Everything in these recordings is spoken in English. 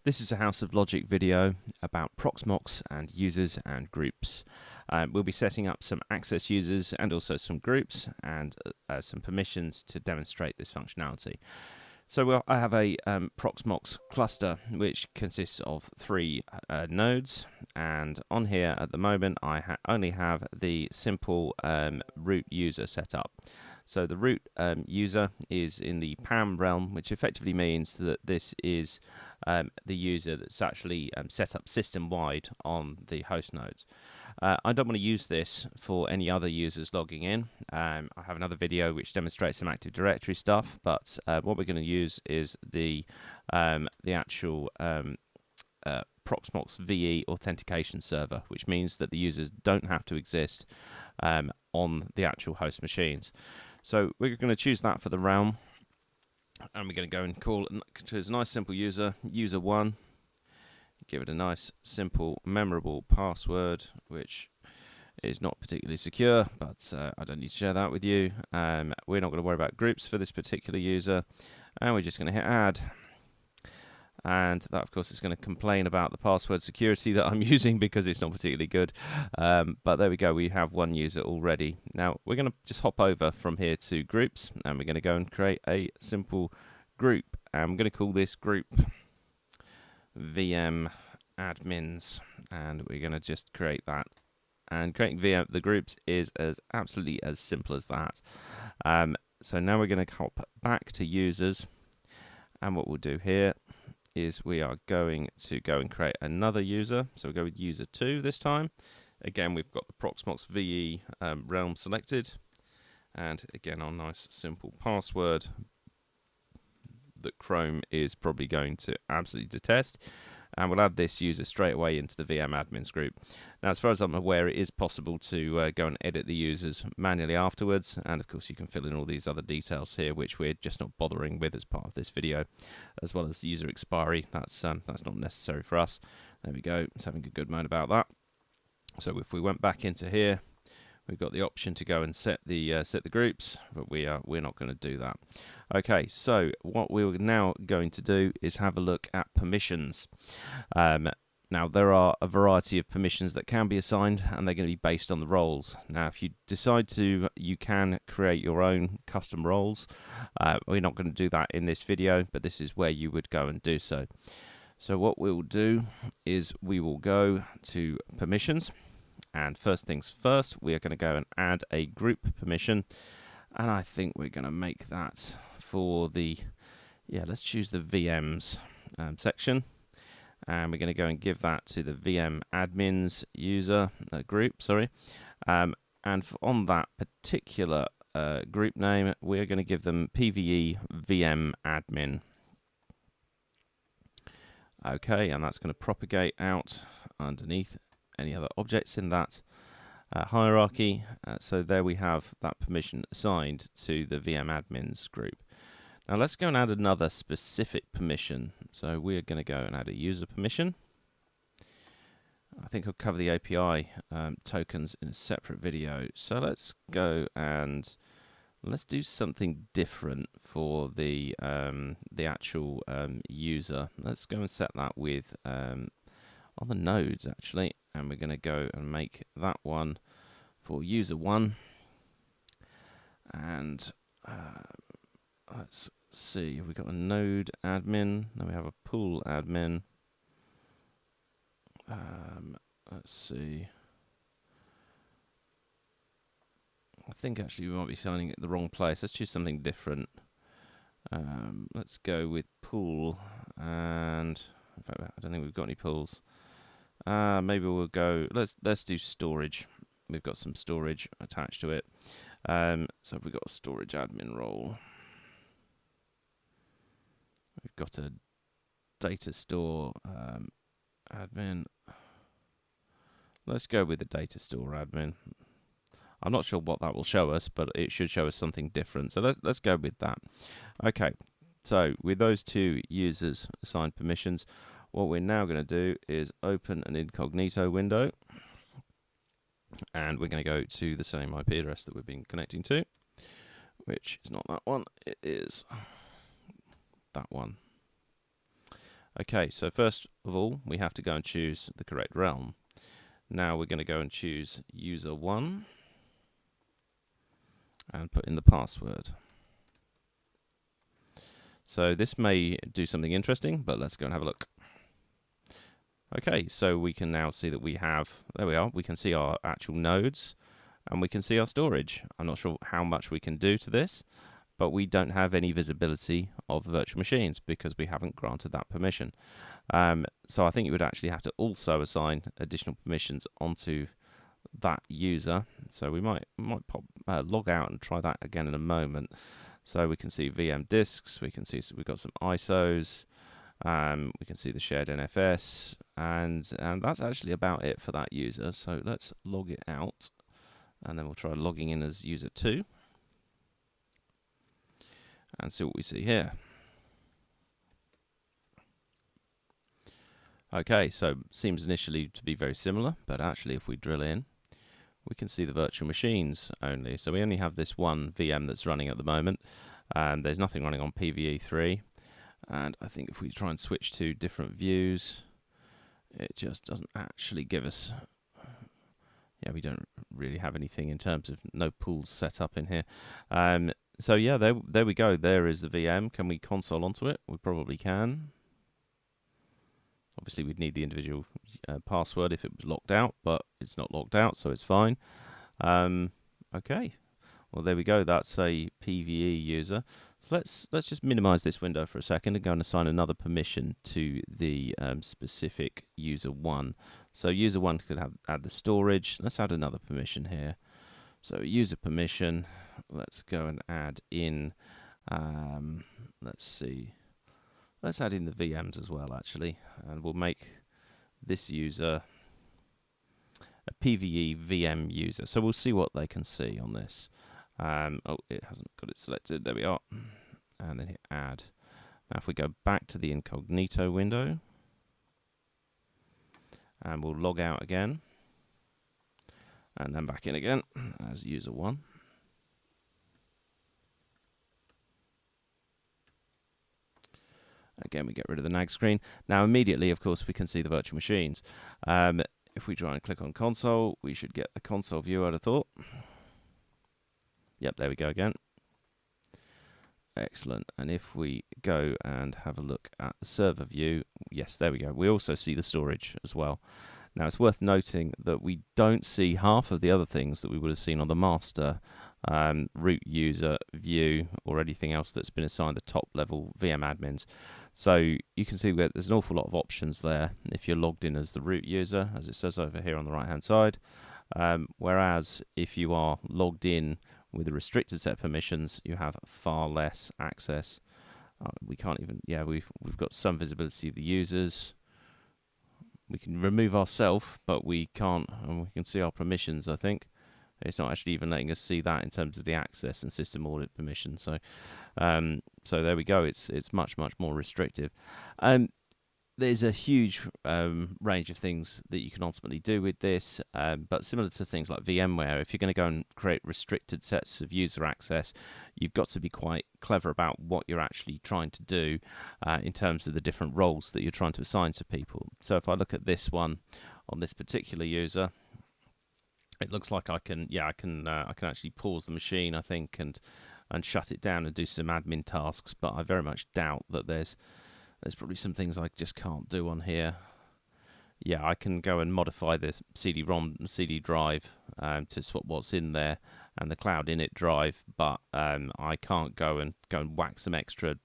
This is a House of Logic video about Proxmox and users and groups. We'll be setting up some access users and also some groups and some permissions to demonstrate this functionality. So I have a Proxmox cluster which consists of 3 nodes, and on here at the moment I only have the simple root user set up. So the root user is in the PAM realm, which effectively means that this is the user that's actually set up system-wide on the host nodes. I don't want to use this for any other users logging in. I have another video which demonstrates some Active Directory stuff, but what we're going to use is the actual Proxmox VE authentication server, which means that the users don't have to exist on the actual host machines. So we're going to choose that for the realm, and we're going to go and call it a nice simple user, user1. Give it a nice, simple, memorable password, which is not particularly secure, but I don't need to share that with you. We're not going to worry about groups for this particular user, and we're just going to hit add. And that, of course, is going to complain about the password security that I'm using because it's not particularly good. But there we go. We have one user already. Now, we're going to just hop over from here to groups, and we're going to go and create a simple group. And I'm going to call this group VM admins, and we're going to just create that. And creating the groups is absolutely as simple as that. So now we're going to hop back to users, and what we'll do here is we are going to go and create another user. So we'll go with user 2 this time. Again, we've got the Proxmox VE realm selected, and again our nice simple password that Chrome is probably going to absolutely detest. And we'll add this user straight away into the VM admins group. Now, as far as I'm aware, it is possible to go and edit the users manually afterwards. And of course, you can fill in all these other details here, which we're just not bothering with as part of this video, as well as the user expiry. That's not necessary for us. There we go. It's having a good moan about that. So if we went back into here, we've got the option to go and set the groups, but we're not going to do that. Okay, so what we're now going to do is have a look at permissions. Now, there are a variety of permissions that can be assigned, and they're going to be based on the roles. Now, if you decide to, you can create your own custom roles. We're not going to do that in this video, but this is where you would go and do so. So what we'll do is we will go to permissions. And first things first, we are going to go and add a group permission. And I think we're going to make that for the, let's choose the VMs section. And we're going to go and give that to the VM admins user group, sorry. And on that particular group name, we're going to give them PVE VM admin. Okay, and that's going to propagate out underneath any other objects in that hierarchy. So there we have that permission assigned to the VM admins group. Now let's go and add another specific permission. So we're going to go and add a user permission. I think I'll cover the API tokens in a separate video. So let's go and let's do something different for the actual user. Let's go and set that with on the nodes actually, and we're going to go and make that one for user 1. And let's see, have we got a node admin? No, we have a pool admin. Let's see. I think actually we might be signing it at the wrong place. Let's choose something different. Let's go with pool, and in fact, I don't think we've got any pools. Maybe we'll go. Let's do storage. We've got some storage attached to it. So we've got a storage admin role. We've got a data store admin. Let's go with the data store admin. I'm not sure what that will show us, but it should show us something different. So let's go with that. Okay. So with those 2 users assigned permissions, what we're now going to do is open an incognito window, and we're going to go to the same IP address that we've been connecting to, which is not that one, it is that one. Okay, so first of all, we have to go and choose the correct realm. Now we're going to go and choose user 1 and put in the password. So this may do something interesting, but let's go and have a look. Okay, so we can now see that we have, there we are, we can see our actual nodes and we can see our storage. I'm not sure how much we can do to this, but we don't have any visibility of the virtual machines because we haven't granted that permission. So I think you would actually have to also assign additional permissions onto that user. So we might pop log out and try that again in a moment. So we can see VM disks, we can see we've got some ISOs, we can see the shared NFS, and that's actually about it for that user. So let's log it out, and then we'll try logging in as user 2 and see what we see here. Okay, so seems initially to be very similar, but actually if we drill in, we can see the virtual machines only. So we only have this one VM that's running at the moment. There's nothing running on PVE 3. And I think if we try and switch to different views, it just doesn't actually give us... Yeah, we don't really have anything in terms of no pools set up in here. So yeah, there we go. There is the VM. Can we console onto it? We probably can. Obviously, we'd need the individual password if it was locked out, but it's not locked out, so it's fine. Okay, well there we go. That's a PVE user. So let's just minimize this window for a second and go and assign another permission to the specific user 1. So user 1 could add the storage. Let's add another permission here. So user permission. Let's go and add in. Let's see. Let's add in the VMs as well, actually, and we'll make this user a PVE VM user. So we'll see what they can see on this. Oh, it hasn't got it selected. There we are. And then hit add. Now if we go back to the incognito window, and we'll log out again, and then back in again as user 1. Again, we get rid of the nag screen. Now, immediately, of course, we can see the virtual machines. If we try and click on console, we should get the console view, I'd have thought. Yep, there we go again. Excellent. And if we go and have a look at the server view, yes, there we go. We also see the storage as well. Now, it's worth noting that we don't see half of the other things that we would have seen on the master root user view or anything else that's been assigned the top level VM admins. So you can see that there's an awful lot of options there if you're logged in as the root user, as it says over here on the right hand side. Whereas if you are logged in with a restricted set of permissions, you have far less access. We can't even, yeah, we've got some visibility of the users. We can remove ourselves, but we can't, and we can see our permissions, I think. It's not actually even letting us see that in terms of the access and system audit permission. So, so there we go. It's much more restrictive. There's a huge range of things that you can ultimately do with this, but similar to things like VMware, if you're going to go and create restricted sets of user access, you've got to be quite clever about what you're actually trying to do in terms of the different roles that you're trying to assign to people. So if I look at this one on this particular user, it looks like I can actually pause the machine, I think, and shut it down and do some admin tasks. But I very much doubt that there's probably some things I just can't do on here. Yeah, I can go and modify the CD-ROM, CD drive to swap what's in there and the cloud init drive, but I can't go and whack some extra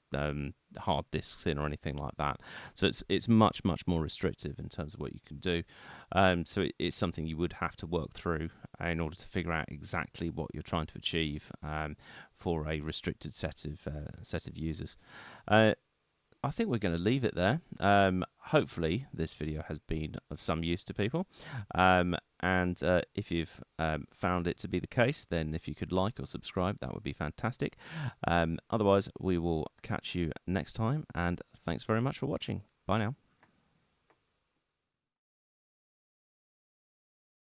hard disks in or anything like that. So it's much more restrictive in terms of what you can do. So it's something you would have to work through in order to figure out exactly what you're trying to achieve for a restricted set of users. I think we're going to leave it there. Hopefully this video has been of some use to people. And if you've found it to be the case, then if you could like or subscribe, that would be fantastic. Otherwise, we will catch you next time. And thanks very much for watching. Bye now.